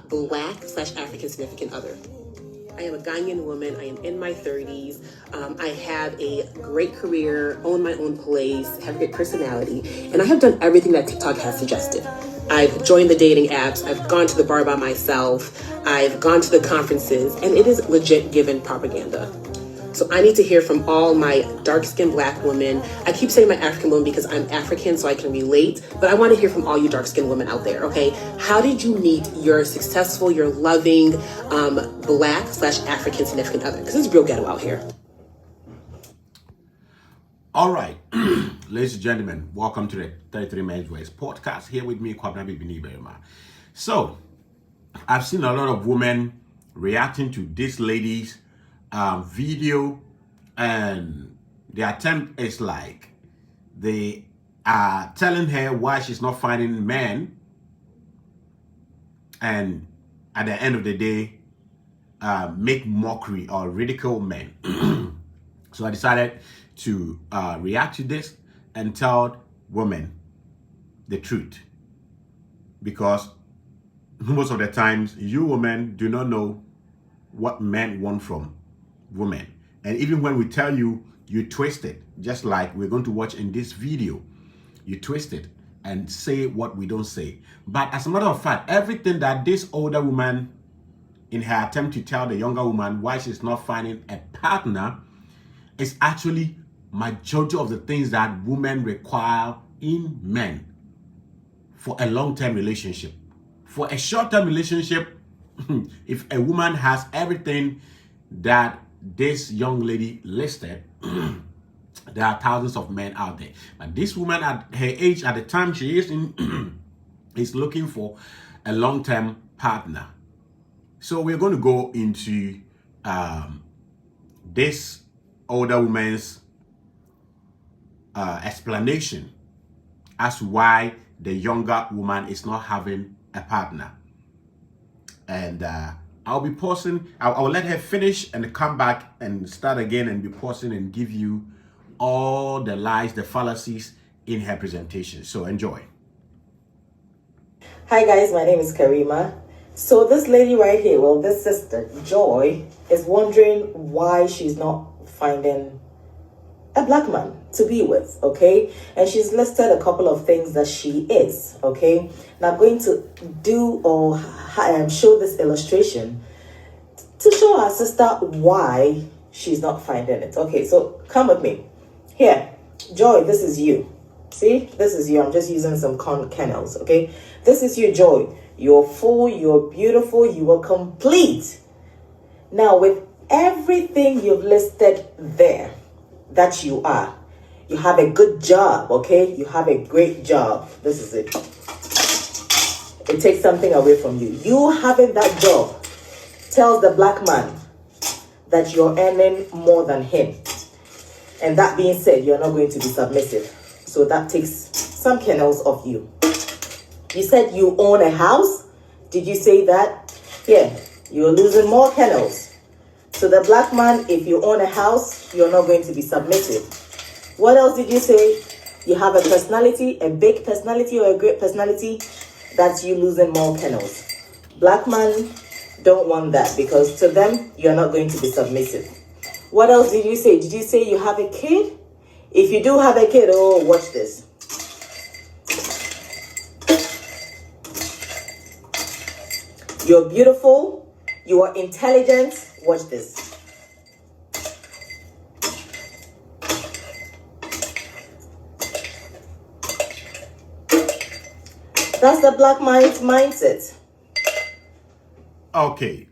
Black / African significant other. I am a Ghanaian woman. I am in my 30s. I have a great career, own my own place, have a great personality, and I have done everything that TikTok has suggested. I've joined the dating apps. I've gone to the bar by myself. I've gone to the conferences, and it is legit given propaganda. So I need to hear from all my dark-skinned Black women. I keep saying my African women because I'm African, so I can relate, but I want to hear from all you dark-skinned women out there, okay? How did you meet your successful, your loving Black / African significant other? Because it's real ghetto out here. All right, ladies and gentlemen, welcome to the 33 Men's Ways podcast. Here with me, Kwabena Bibini Berima. So, I've seen a lot of women reacting to this lady's video, and the attempt is like they are telling her why she's not finding men, and at the end of the day make mockery or ridicule men. So I decided to react to this and tell women the truth, because most of the times you women do not know what men want from women, and even when we tell you, you twist it, just like we're going to watch in this video. You twist it and say what we don't say. But as a matter of fact, everything that this older woman, in her attempt to tell the younger woman why she's not finding a partner, is actually majority of the things that women require in men for a long-term relationship. For a short-term relationship, if a woman has everything that this young lady listed, there are thousands of men out there. But this woman at her age, at the time she is in, is looking for a long-term partner. So we're going to go into this older woman's explanation as to why the younger woman is not having a partner. And I'll be pausing. I'll let her finish and come back and start again and be pausing and give you all the lies, the fallacies in her presentation. So enjoy. Hi guys, my name is Karima. So this lady right here, well, this sister, Joy, is wondering why she's not finding a Black man to be with, okay? And she's listed a couple of things that she is, okay? Now I'm going to do or show this illustration to show our sister why she's not finding it. Okay, so come with me. Here, Joy, this is you. See, this is you. I'm just using some kernels, okay? This is you, Joy. You're full, you're beautiful, you are complete. Now, with everything you've listed there that you are, you have a good job, okay? You have a great job. This is it. It takes something away from you. You having that job tells the Black man that you're earning more than him. And that being said, you're not going to be submissive. So that takes some kernels of you. You said you own a house. Did you say that? Yeah, you're losing more kernels. So the Black man, if you own a house, you're not going to be submissive. What else did you say? You have a personality, a big personality or a great personality. That's you losing more kernels. Black man don't want that, because to them, you're not going to be submissive. What else did you say? Did you say you have a kid? If you do have a kid, oh, watch this. You're beautiful. You are intelligent. Watch this. That's the Black man's mindset. Okay.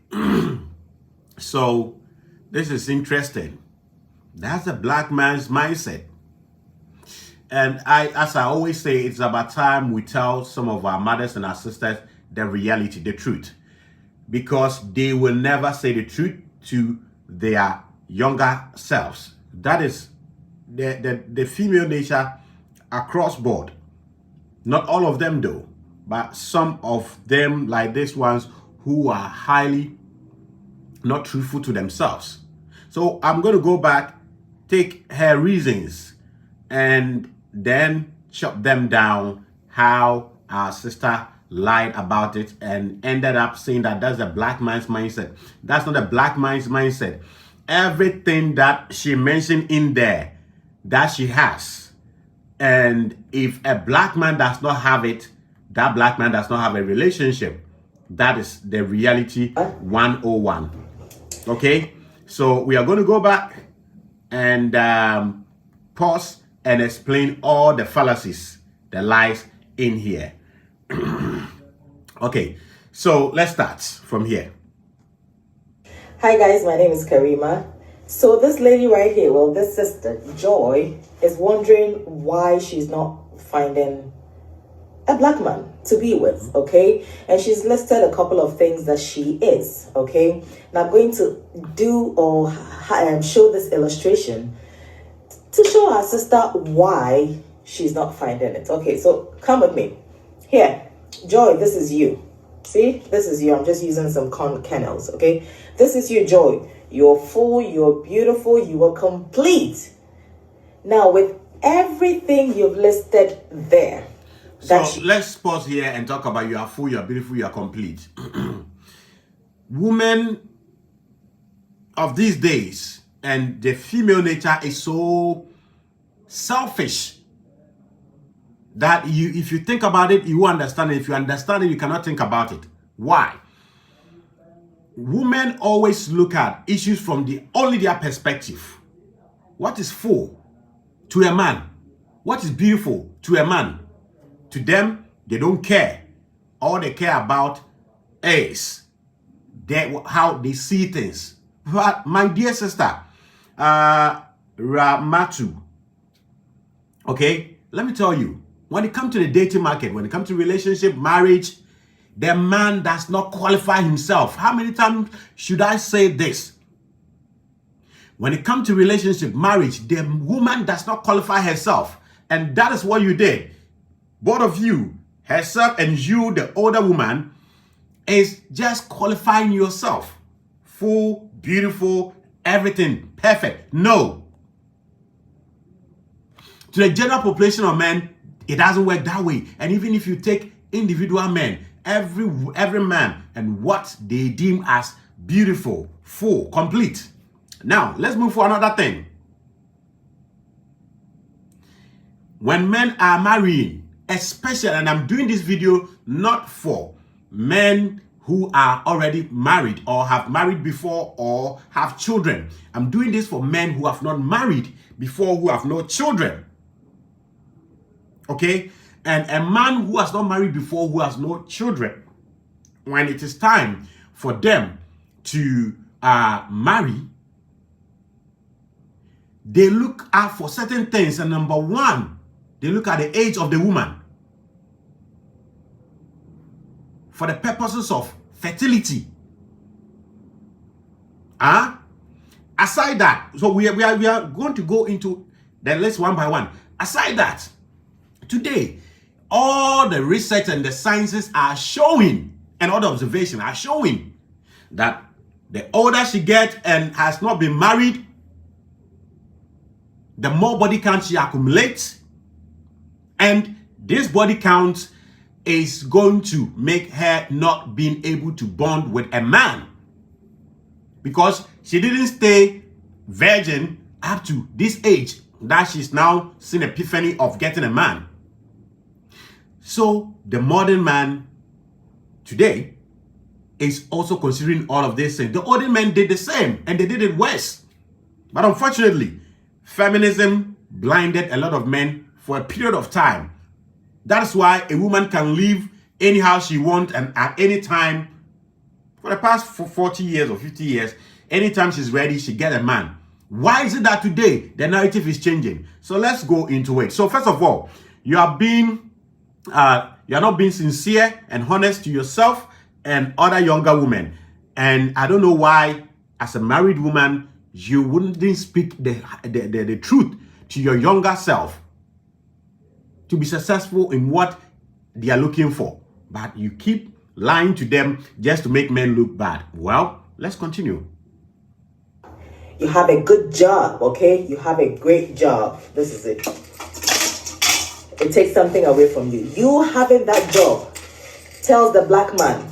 So this is interesting. That's a Black man's mindset. And as I always say, it's about time we tell some of our mothers and our sisters the reality, the truth. Because they will never say the truth to their younger selves. That is the female nature across board. Not all of them though, but some of them, like these ones, who are highly not truthful to themselves. So I'm going to go back, take her reasons, and then chop them down how our sister lied about it and ended up saying that that's a black man's mindset. That's not a black man's mindset. Everything that she mentioned in there that she has, and if a black man does not have it, that black man does not have a relationship. That is the reality 101. Okay, so we are going to go back and pause and explain all the fallacies, the lies in here. Okay, so let's start from here. Hi guys, my name is Karima. So this lady right here, well, this sister, Joy, is wondering why she's not finding a black man to be with, okay? And she's listed a couple of things that she is, okay? Now I'm going to do or show this illustration to show our sister why she's not finding it. Okay, so come with me. Here, Joy, this is you. See, this is you. I'm just using some kernels, okay? This is you, Joy. You're full, you're beautiful, you are complete. Now, with everything you've listed there. So let's pause here and talk about you are full, you are beautiful, you are complete. Women of these days and the female nature is so selfish that if you think about it, you understand it. If you understand it, you cannot think about it. Why? Women always look at issues from only their perspective. What is full to a man? What is beautiful to a man? To them, they don't care. All they care about is how they see things. But my dear sister, Ramatu, okay, let me tell you, when it comes to the dating market, when it comes to relationship, marriage, the man does not qualify himself. How many times should I say this? When it comes to relationship, marriage, the woman does not qualify herself. And that is what you did. Both of you, herself and you, the older woman, is just qualifying yourself. Full, beautiful, everything, perfect. No. To the general population of men, it doesn't work that way. And even if you take individual men, every man and what they deem as beautiful, full, complete. Now, let's move for another thing. When men are marrying, especially, and I'm doing this video not for men who are already married or have married before or have children. I'm doing this for men who have not married before, who have no children. Okay? And a man who has not married before, who has no children, when it is time for them to marry, they look out for certain things. And number one, they look at the age of the woman for the purposes of fertility. Aside that, so we are going to go into the list one by one. Aside that, today, all the research and the sciences are showing, and all the observations are showing, that the older she gets and has not been married, the more body count she accumulates, and this body count is going to make her not being able to bond with a man, because she didn't stay virgin up to this age that she's now seen epiphany of getting a man. So the modern man today is also considering all of this things. The older men did the same, and they did it worse. But unfortunately, feminism blinded a lot of men for a period of time. That's why a woman can live anyhow she wants and at any time for the past 40 years or 50 years. Anytime she's ready, she gets a man. Why is it that today the narrative is changing? So let's go into it. So first of all, you are not being sincere and honest to yourself and other younger women. And I don't know why, as a married woman, you wouldn't speak the truth to your younger self to be successful in what they are looking for. But you keep lying to them just to make men look bad. Well, let's continue. You have a good job, okay? You have a great job. This is it. It takes something away from you. You having that job tells the black man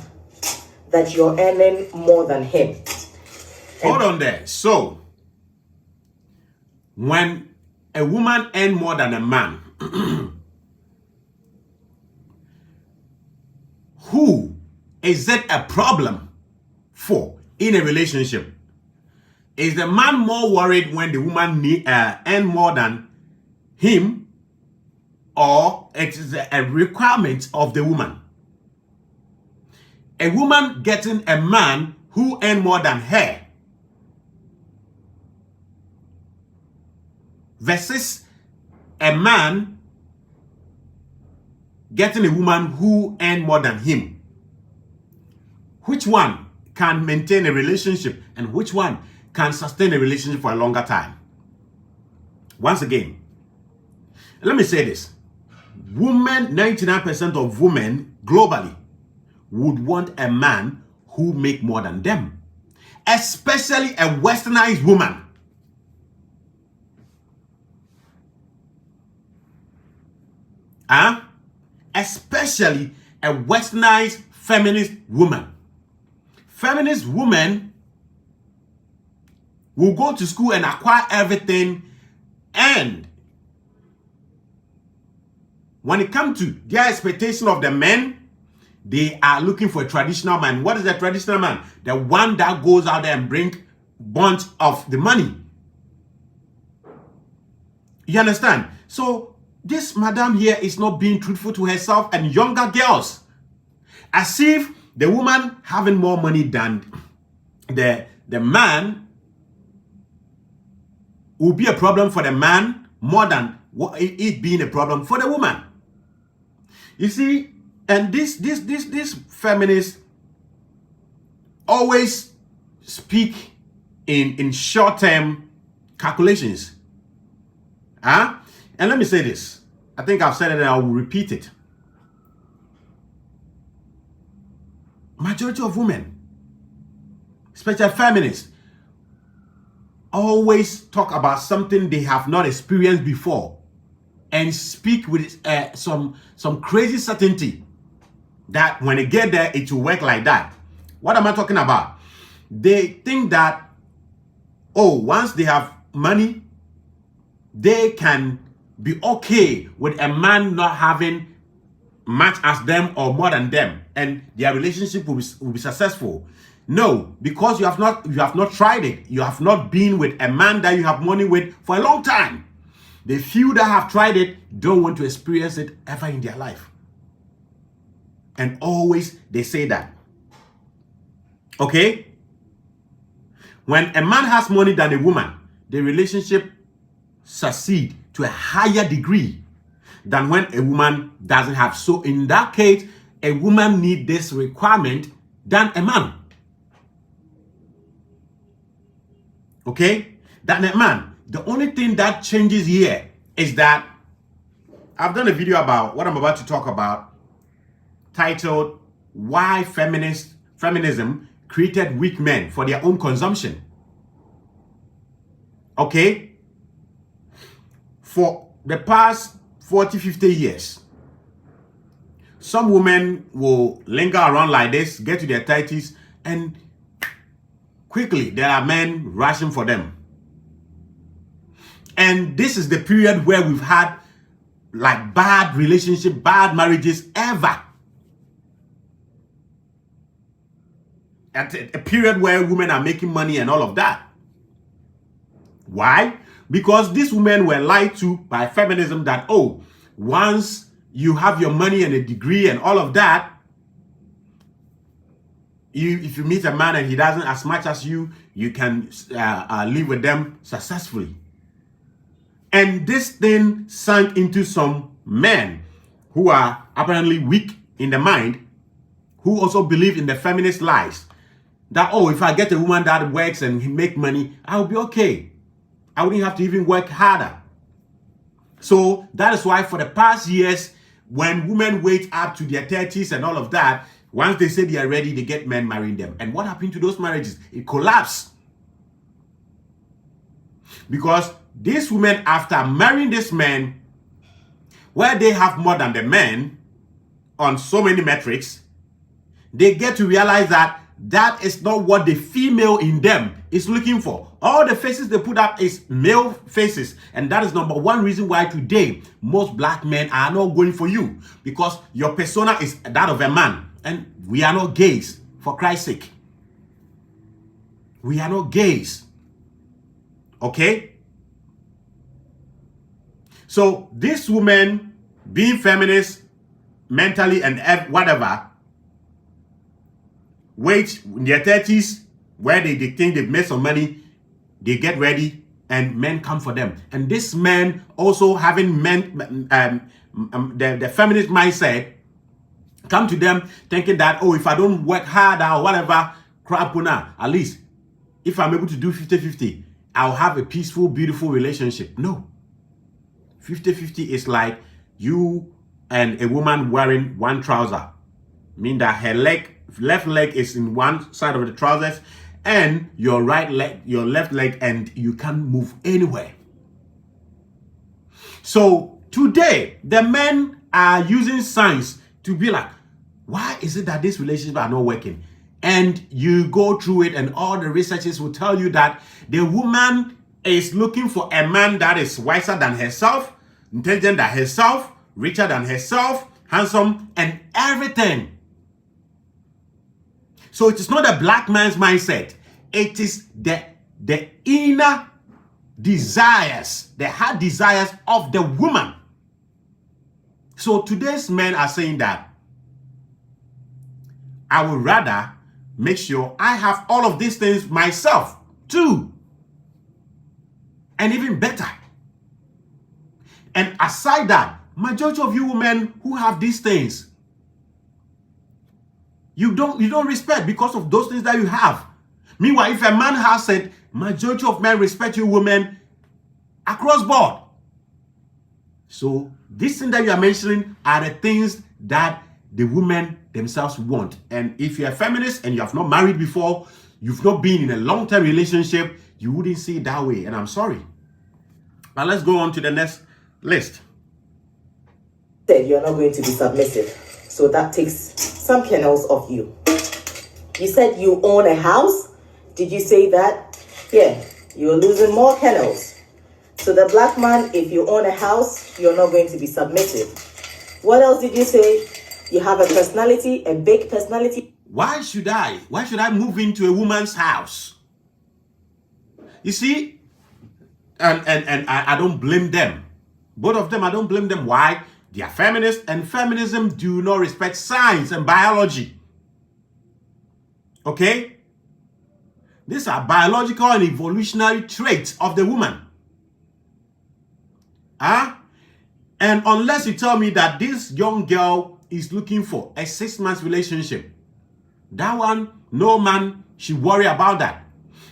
that you're earning more than him. Hold on there. So, when a woman earns more than a man, who is it a problem for in a relationship? Is the man more worried when the woman earn more than him, or it is a requirement of the woman? A woman getting a man who earn more than her versus a man getting a woman who earn more than him. Which one can maintain a relationship and which one can sustain a relationship for a longer time? Once again, let me say this. 99% of women globally would want a man who make more than them, especially a westernized woman. Especially a westernized feminist woman. Feminist women will go to school and acquire everything, and when it comes to their expectation of the men, they are looking for a traditional man. What is a traditional man? The one that goes out there and brings bunch of the money. You understand? So this madam here is not being truthful to herself and younger girls. As if the woman having more money than the man will be a problem for the man more than it being a problem for the woman. You see, and this feminists always speak in short-term calculations. And let me say this. I think I've said it and I will repeat it. Majority of women, especially feminists, always talk about something they have not experienced before and speak with some crazy certainty that when they get there, it will work like that. What am I talking about? They think that, oh, once they have money, they can be okay with a man not having much as them or more than them, and their relationship will be successful. No, because you have not tried it. You have not been with a man that you have money with for a long time. The few that have tried it don't want to experience it ever in their life. And always they say that. Okay? When a man has money than a woman, the relationship succeed to a higher degree than when a woman doesn't have. So in that case, a woman needs this requirement than a man. Okay? Than a man. The only thing that changes here is that I've done a video about what I'm about to talk about, titled Why Feminism Created Weak Men for Their Own Consumption. Okay? For the past 40, 50 years, some women will linger around like this, get to their 30s, and quickly there are men rushing for them. And this is the period where we've had like bad relationship, bad marriages ever. At a period where women are making money and all of that. Why? Because these women were lied to by feminism that, oh, once you have your money and a degree and all of that, if you meet a man and he doesn't as much as you, you can live with them successfully. And this thing sank into some men who are apparently weak in the mind, who also believe in the feminist lies. That, oh, if I get a woman that works and he make money, I'll be okay. I wouldn't have to even work harder. So that is why for the past years, when women wait up to their 30s and all of that, once they say they are ready, they get men marrying them. And what happened to those marriages? It collapsed. Because these women, after marrying this man, where they have more than the men on so many metrics, they get to realize that that is not what the female in them is looking for. All the faces they put up is male faces. And that is number one reason why today most black men are not going for you. Because your persona is that of a man. And we are not gays, for Christ's sake. We are not gays. Okay? So this woman, being feminist, mentally and whatever, wait in their 30s, where they think they've made some money, they get ready and men come for them. And this man also having the feminist mindset come to them thinking that, oh, if I don't work hard or whatever, crap, at least if I'm able to do 50-50, I'll have a peaceful, beautiful relationship. No. 50-50 is like you and a woman wearing one trouser. Mean that her left leg is in one side of the trousers and your left leg, and you can't move anywhere. So today, the men are using science to be like, why is it that these relationships are not working? And you go through it and all the researchers will tell you that the woman is looking for a man that is wiser than herself, intelligent than herself, richer than herself, handsome, and everything. So it is not a black man's mindset. It is the inner desires, the heart desires of the woman. So today's men are saying that I would rather make sure I have all of these things myself too. And even better. And aside that, majority of you women who have these things, you don't respect because of those things that you have. Meanwhile, if a man has it, majority of men respect you women across board. So these things that you are mentioning are the things that the women themselves want. And if you're a feminist and you have not married before, you've not been in a long-term relationship, you wouldn't see it that way. And I'm sorry. But let's go on to the next list. Said you're not going to be submissive. So that takes some kernels off you. You said you own a house. Did you say that? Yeah, you're losing more kernels. So the black man, if you own a house, you're not going to be submissive. What else did you say? You have a personality, a big personality. Why should I move into a woman's house? You see, and I don't blame them. Both of them, I don't blame them. Why? They are feminists, and feminism do not respect science and biology. Okay? These are biological and evolutionary traits of the woman. And unless you tell me that this young girl is looking for a 6-month relationship, that one, no man should worry about that.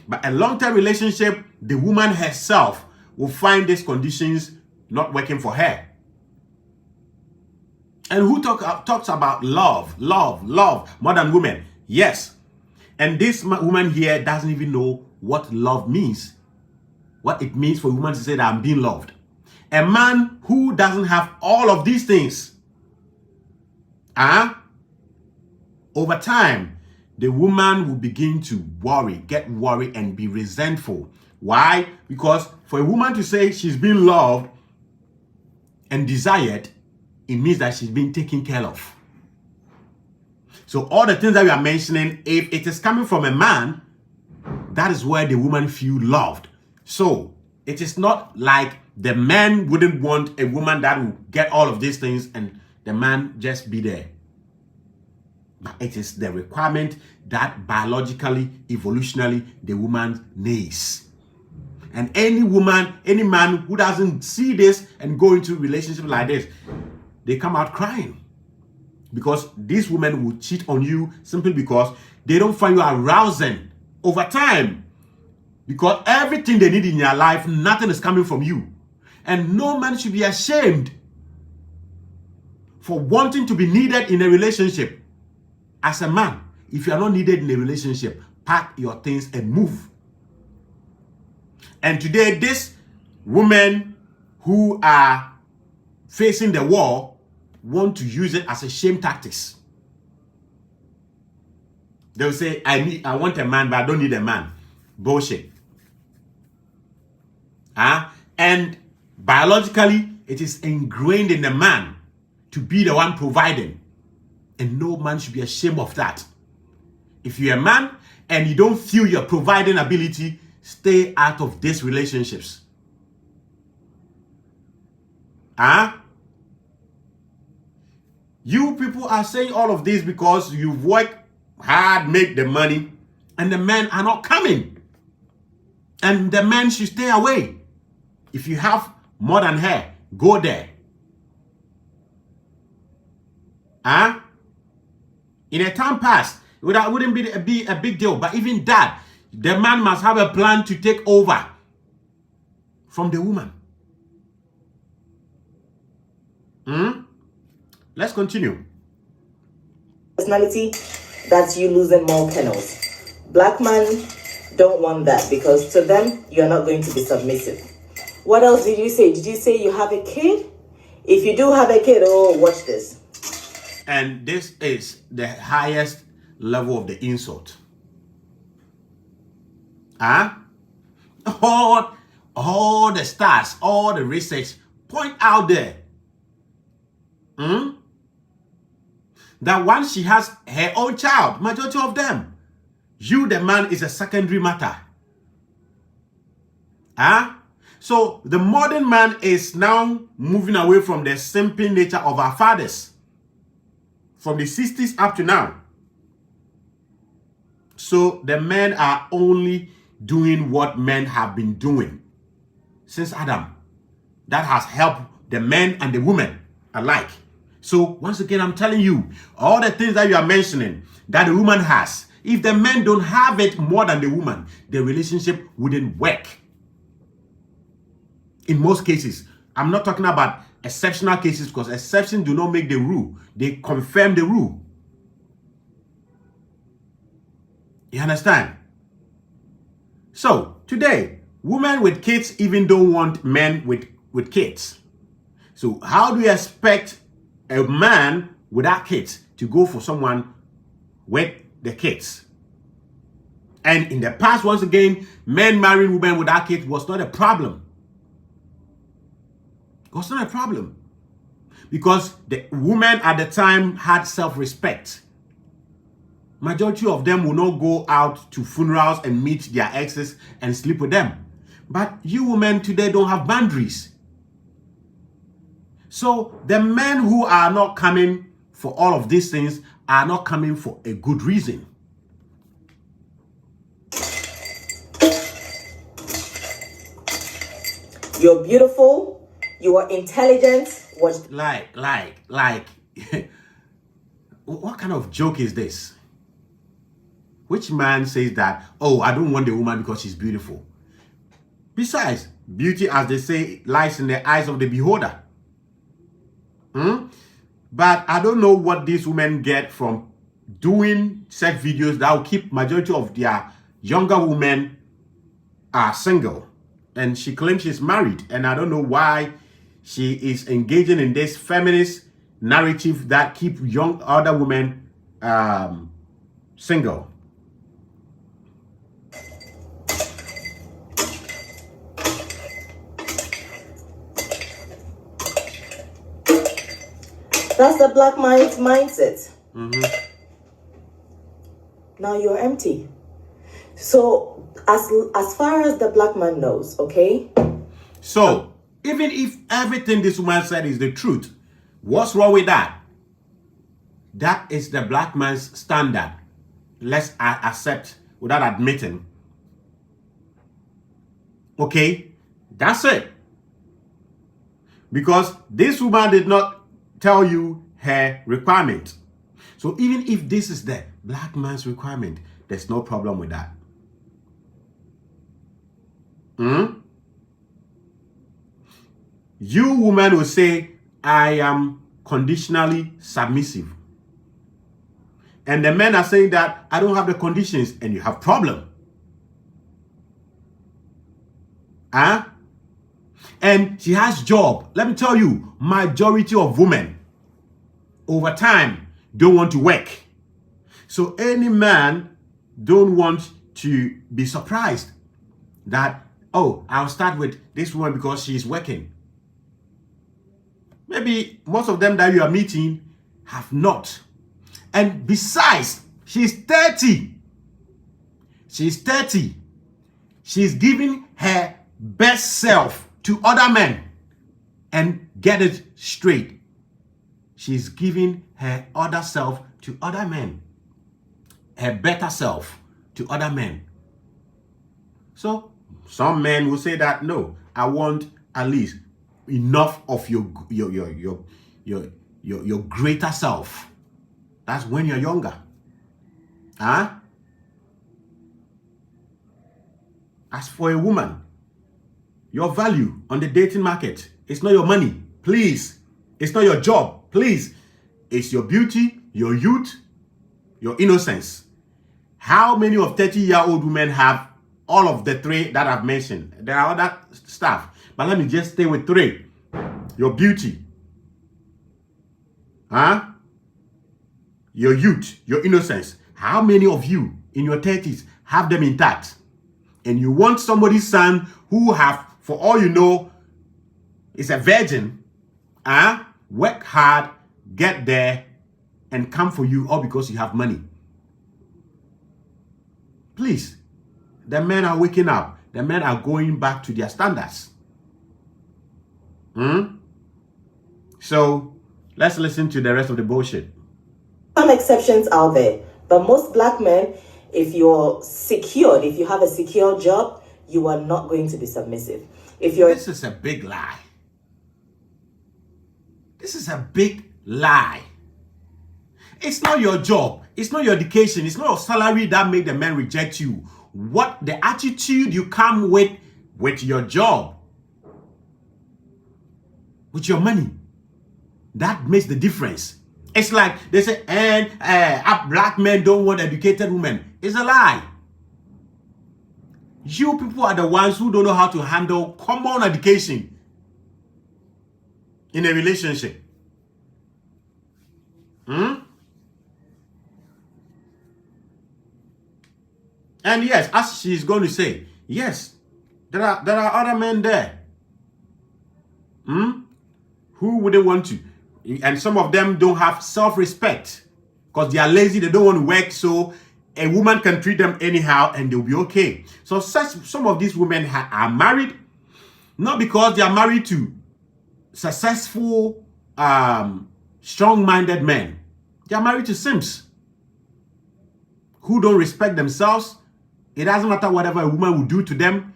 But a long-term relationship, the woman herself will find these conditions not working for her. And who talks about love more than women? Yes. And this woman here doesn't even know what love means. What it means for a woman to say that I'm being loved. A man who doesn't have all of these things, over time, the woman will begin to get worried and be resentful. Why? Because for a woman to say she's being loved and desired, it means that she's being taken care of. So all the things that we are mentioning, if it is coming from a man, that is where the woman feels loved. So it is not like the man wouldn't want a woman that will get all of these things and the man just be there. But it is the requirement that biologically, evolutionarily, the woman needs. And any woman, any man who doesn't see this and go into a relationship like this, they come out crying. Because these women will cheat on you simply because they don't find you arousing over time. Because everything they need in your life, nothing is coming from you. And no man should be ashamed for wanting to be needed in a relationship. As a man, if you are not needed in a relationship, pack your things and move. And today, these women who are facing the war want to use it as a shame tactics. They'll say, I want a man, but I don't need a man. Bullshit. And biologically, it is ingrained in the man to be the one providing. And no man should be ashamed of that. If you're a man and you don't feel your providing ability, stay out of these relationships. You people are saying all of this because you've worked hard, make the money, and the men are not coming. And the men should stay away. If you have more than her, go there. In a time past, that wouldn't be a big deal. But even that, the man must have a plan to take over from the woman. Let's continue. Personality, that's you losing more kennels. Black men don't want that because to them, you're not going to be submissive. What else did you say? Did you say you have a kid? If you do have a kid, oh, watch this. And this is the highest level of the insult. All the stats, all the research point out there. That once she has her own child, majority of them, you, the man, is a secondary matter. So the modern man is now moving away from the simping nature of our fathers. From the 60s up to now. So the men are only doing what men have been doing since Adam. That has helped the men and the women alike. So once again, I'm telling you, all the things that you are mentioning that the woman has, if the men don't have it more than the woman, the relationship wouldn't work. In most cases, I'm not talking about exceptional cases because exceptions do not make the rule. They confirm the rule. You understand? So today, women with kids even don't want men with kids. So how do you expect a man without kids to go for someone with the kids? And in the past, once again, men marrying women without kids was not a problem. It was not a problem. Because the women at the time had self-respect. Majority of them will not go out to funerals and meet their exes and sleep with them. But you women today don't have boundaries. So the men who are not coming for all of these things are not coming for a good reason. You're beautiful. You are intelligent. Like, what kind of joke is this? Which man says that, oh, I don't want the woman because she's beautiful? Besides, beauty, as they say, lies in the eyes of the beholder. But I don't know what these women get from doing sex videos that will keep majority of their younger women are single. And she claims she's married. And I don't know why she is engaging in this feminist narrative that keep young other women single. That's the black mindset. Now you're empty. So as far as the black man knows, okay? So even if everything this woman said is the truth, what's wrong with that? That is the black man's standard. Let's accept without admitting. Okay? That's it. Because this woman did not tell you her requirement. So even if this is the black man's requirement, there's no problem with that. You woman will say, I am conditionally submissive. And the men are saying that I don't have the conditions, and you have problem. And she has job. Let me tell you, majority of women over time don't want to work. So any man don't want to be surprised that, oh, I'll start with this woman because she's working. Maybe most of them that you are meeting have not. And besides, she's 30. She's 30. She's giving her best self to other men. And get it straight. She's giving her other self to other men. Her better self to other men. So some men will say that, no, I want at least enough of your greater self. That's when you're younger. Huh? As for a woman, your value on the dating market, it's not your money, please. It's not your job, please. It's your beauty, your youth, your innocence. How many of 30-year-old women have all of the three that I've mentioned? There are other stuff, but let me just stay with three. Your beauty, your youth, your innocence. How many of you in your 30s have them intact? And you want somebody's son who have, for all you know, is a virgin, work hard, get there, and come for you all because you have money. Please, the men are waking up. The men are going back to their standards. So, let's listen to the rest of the bullshit. Some exceptions out there, but most black men, if you're secured, if you have a secure job, you are not going to be submissive. This is a big lie. This is a big lie. It's not your job. It's not your education. It's not your salary that make the men reject you. What the attitude you come with your job, with your money, that makes the difference. It's like they say, black men don't want educated women. It's a lie. You people are the ones who don't know how to handle common education in a relationship. And yes, as she's going to say, yes, there are other men there. Who wouldn't want to? And some of them don't have self-respect because they are lazy, they don't want to work, so a woman can treat them anyhow and they'll be okay. So some of these women are married, not because they are married to successful, strong-minded men. They are married to simps who don't respect themselves. It doesn't matter whatever a woman will do to them.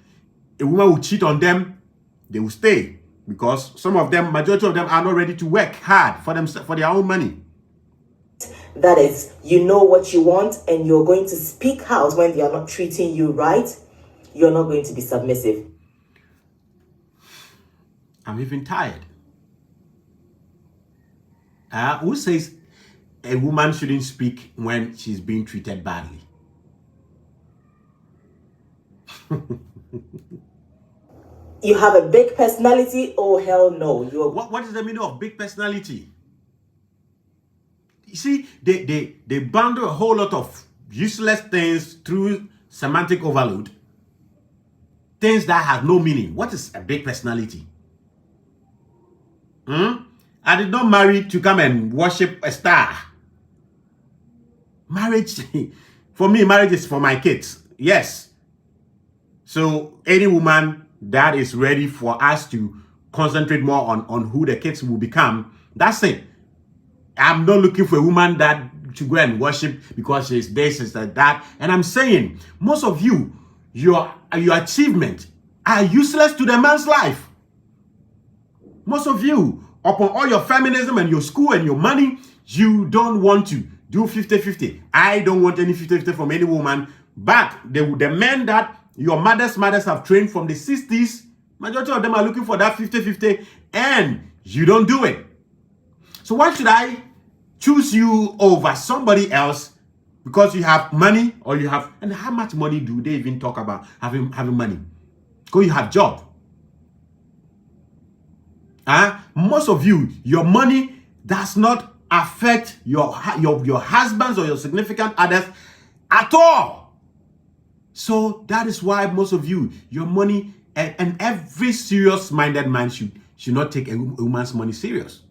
A woman will cheat on them, they will stay. Because some of them, majority of them are not ready to work hard for their own money. That is, you know what you want and you're going to speak out when they are not treating you right. You're not going to be submissive. I'm even tired. Who says a woman shouldn't speak when she's being treated badly? You have a big personality? Oh, hell no. What is the meaning of big personality? You see, they bundle a whole lot of useless things through semantic overload. Things that have no meaning. What is a big personality? I did not marry to come and worship a star. Marriage, for me, marriage is for my kids. Yes. So any woman that is ready for us to concentrate more on who the kids will become, that's it. I'm not looking for a woman that to go and worship because she's this, she's that. And I'm saying, most of you, your achievement are useless to the man's life. Most of you, upon all your feminism and your school and your money, you don't want to do 50-50. I don't want any 50-50 from any woman. But the men that your mothers have trained from the 60s, majority of them are looking for that 50-50 and you don't do it. So why should I choose you over somebody else because you have money or you have, and how much money do they even talk about having money? Because you have job. Most of you, your money does not affect your husbands or your significant others at all. So that is why most of you, your money, and every serious-minded man should not take a woman's money serious.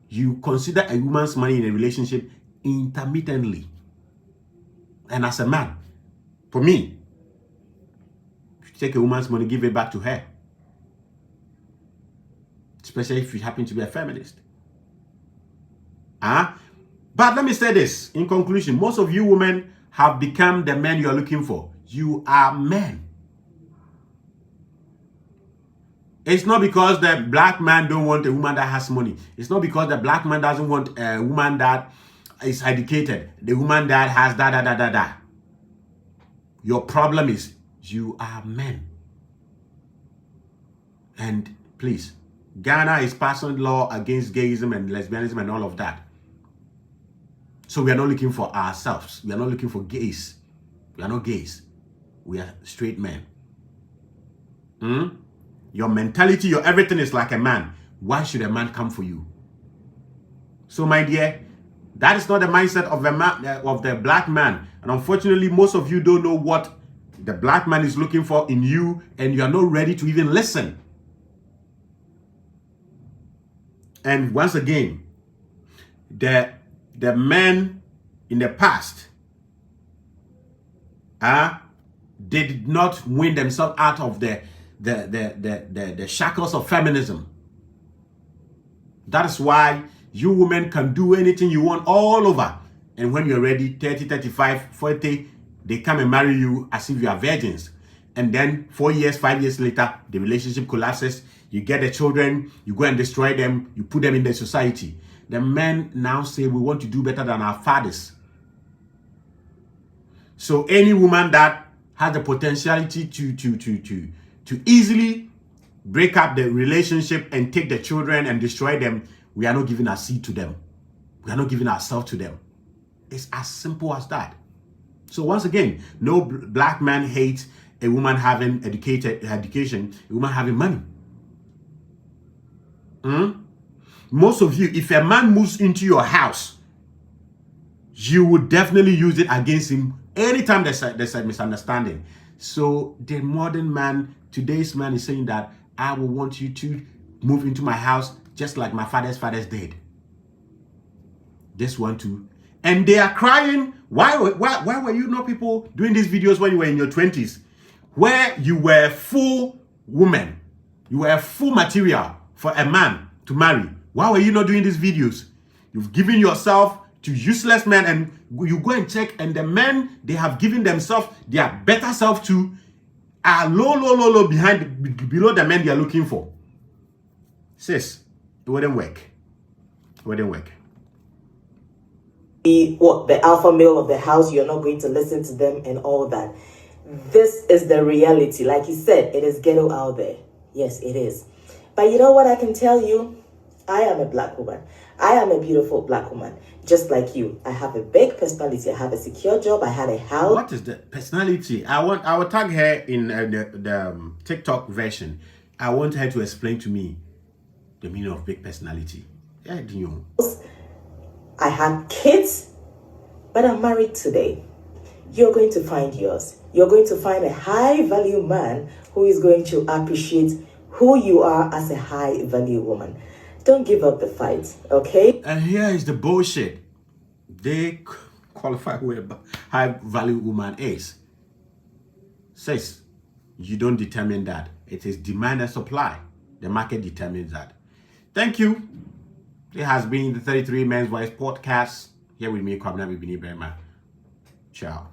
You consider a woman's money in a relationship intermittently. And as a man, for me, if you take a woman's money, give it back to her. Especially if you happen to be a feminist. But let me say this in conclusion. Most of you women have become the men you are looking for. You are men. It's not because the black man don't want a woman that has money. It's not because the black man doesn't want a woman that is educated. The woman that has da. Your problem is you are men. And please, Ghana is passing law against gayism and lesbianism and all of that. So we are not looking for ourselves. We are not looking for gays. We are not gays. We are straight men. Your mentality, your everything is like a man. Why should a man come for you? So my dear, that is not the mindset of the man, of the black man. And unfortunately, most of you don't know what the black man is looking for in you, and you are not ready to even listen. And once again, the men in the past, they did not win themselves out of the shackles of feminism. That is why you women can do anything you want all over. And when you're ready, 30, 35, 40, they come and marry you as if you are virgins. And then 4 years, 5 years later, the relationship collapses. You get the children, you go and destroy them, you put them in the society. The men now say, we want to do better than our fathers. So any woman that has the potentiality to easily break up the relationship and take the children and destroy them, we are not giving our seed to them. We are not giving ourselves to them. It's as simple as that. So once again, no black man hates a woman having education, a woman having money. Most of you, if a man moves into your house, you would definitely use it against him anytime there's a misunderstanding. So the modern man, today's man, is saying that I will want you to move into my house just like my father's did. This one too. And they are crying. Why were you not people doing these videos when you were in your 20s? Where you were a full woman. You were a full material for a man to marry. Why were you not doing these videos? You've given yourself to useless men, and you go and check, and the men they have given themselves their better self to are low below the men they are looking for. Sis, it wouldn't work. It wouldn't work. Be the alpha male of the house, you're not going to listen to them and all that. This is the reality. Like you said, it is ghetto out there. Yes, it is. But you know what I can tell you? I am a black woman. I am a beautiful black woman, just like you. I have a big personality. I have a secure job. I had a house. What is the personality? I will tag her in the TikTok version. I want her to explain to me the meaning of big personality. Yeah, do you? I had kids, but I'm married today. You're going to find yours. You're going to find a high-value man who is going to appreciate who you are as a high-value woman. Don't give up the fight, okay? And here is the bullshit. They qualify who a high-value woman is. Says, you don't determine that. It is demand and supply. The market determines that. Thank you. It has been the 33 Men's Voice podcast. Here with me, Kwabena Bibini Brema. Ciao.